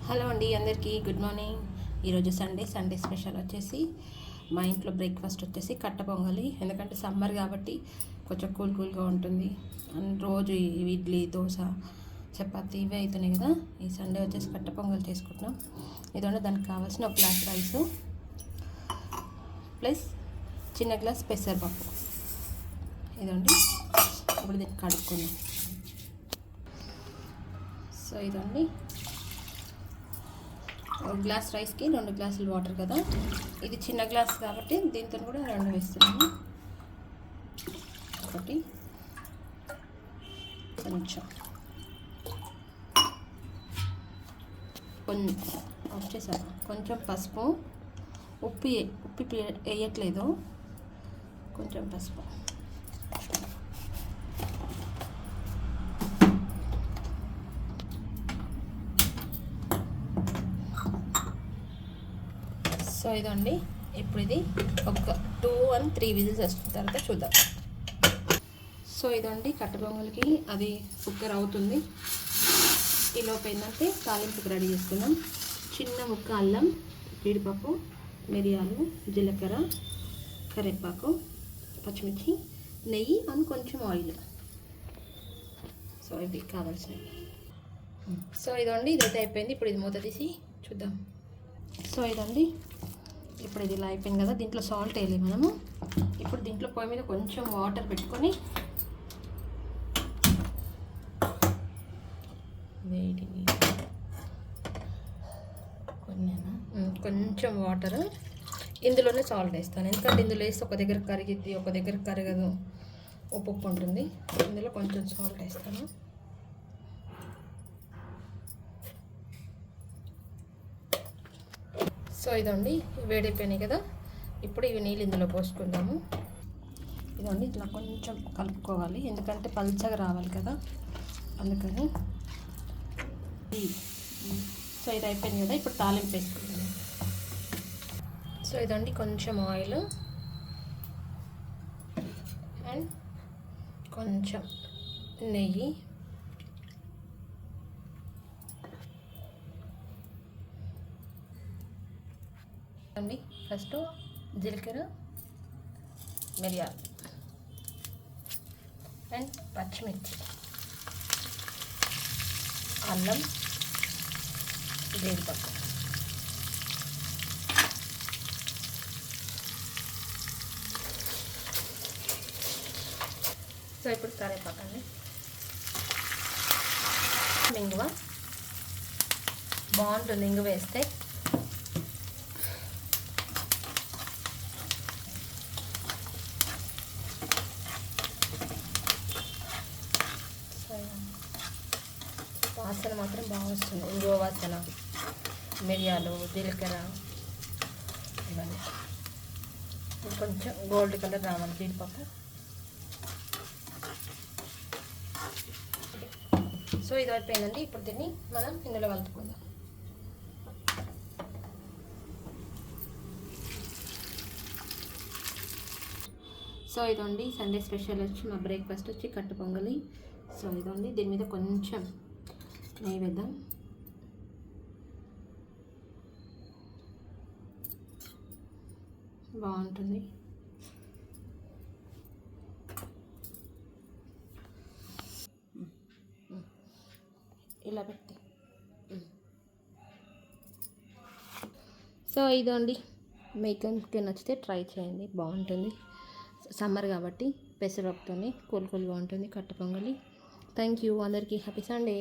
Hello అండి, అందరికీ good morning. ఈరోజు సండే స్పెషల్ వచ్చేసి మా ఇంట్లో బ్రేక్ఫాస్ట్ వచ్చేసి కట్ట పొంగలి. ఎందుకంటే సమ్మర్ కాబట్టి కొంచెం కూల్గా ఉంటుంది. అండ్ రోజు ఇడ్లీ, దోశ, చపాతీ ఇవే అవుతున్నాయి కదా. ఈ సండే వచ్చేసి కట్ట పొంగల్ చేసుకుంటున్నాం. ఇదంటే దానికి కావాల్సిన ఒక గ్లాస్ రైసు ప్లస్ చిన్న గ్లాస్ పెసరపప్పు. ఇదండి ఇప్పుడు దీన్ని కడుక్కుందాం. సో ఇదండి ఒక గ్లాస్ రైస్కి 2 గ్లాసులు వాటర్ కదా. ఇది చిన్న గ్లాస్ కాబట్టి దీంతో కూడా 2 వేస్తున్నాము. ఒకటి కొంచెం పసుపు, ఉప్పు వేయట్లేదు, కొంచెం పసుపు. సో ఇదండి ఇప్పుడు ఇది ఒక 2 and 3 విజిల్స్ వచ్చిన తర్వాత చూద్దాం. సో ఇదండి కట్ట పొంగల్కి అది కుక్కర్ అవుతుంది. ఈలోపు ఏంటంటే తాలింపుకి రెడీ చేసుకుందాం. చిన్న ముక్క అల్లం, జీడిపప్పు, మిరియాలు, జీలకర్ర, కరివేపాకు, పచ్చిమిర్చి, నెయ్యి అండ్ కొంచెం ఆయిల్. సో ఇవి కావాల్సినవి. సో ఇదండి ఇదైతే అయిపోయింది. ఇప్పుడు ఇది మూత తీసి చూద్దాం. సో ఇదండి ఇప్పుడు ఇది ఇలా అయిపోయింది కదా. దీంట్లో సాల్ట్ వేయాలి మనము. ఇప్పుడు దీంట్లో పొయ్యి మీద కొంచెం వాటర్ పెట్టుకొని కొంచెం వాటర్ ఇందులోనే సాల్ట్ వేస్తాను. ఎందుకంటే ఇందులో వేస్తే ఒక దగ్గర కరిగిద్ది, ఒక దగ్గర కరగదు, ఉప్పు ఉంటుంది. ఇందులో కొంచెం సాల్ట్ వేస్తాను. సో ఇదండి వేడైపోయినాయి కదా. ఇప్పుడు ఇవి నీళ్ళు ఇందులో పోసుకుందాము. ఇదండి ఇట్లా కొంచెం కలుపుకోవాలి, ఎందుకంటే పల్చగా రావాలి కదా, అందుకని. సో ఇది అయిపోయింది కదా. ఇప్పుడు తాలింపు వేసుకుందాం. సో ఇదండి కొంచెం ఆయిల్ అండ్ కొంచెం నెయ్యి, అండి ఫస్ట్ జీలకర్ర, మిరియాలు అండ్ పచ్చిమిర్చి, అల్లం, జీడిపప్పు. సో ఇప్పుడు కరివేపాకు అండి, ఇంగువ బాగుంటుంది ఇంగువ వేస్తే. వాసన మాత్రం బాగా వస్తుంది, ఇంగువ వాసన, మిరియాలు, జీలకర్ర ఇవన్నీ. కొంచెం గోల్డ్ కలర్ రావాలి జీడిపప్పు. సో ఇది అయిపోయిందండి. ఇప్పుడు దీన్ని మనం ఇందులో కలుపుకుందాం. సో ఇదండి సండే స్పెషల్ వచ్చి మా బ్రేక్ఫాస్ట్ వచ్చి కట్ట పొంగలి. సో ఇదండి దీని మీద కొంచెం నెయ్యి వేద్దాం. బాగుంటుంది. ఇలా పెట్టి. సో ఇదండి మీకు నచ్చితే ట్రై చేయండి, బాగుంటుంది. సమ్మర్ కాబట్టి పెసరపప్పుతోని కూల్గా ఉంటుంది కట్ట పొంగలి. Thank you. అందరికీ హ్యాపీ సండే.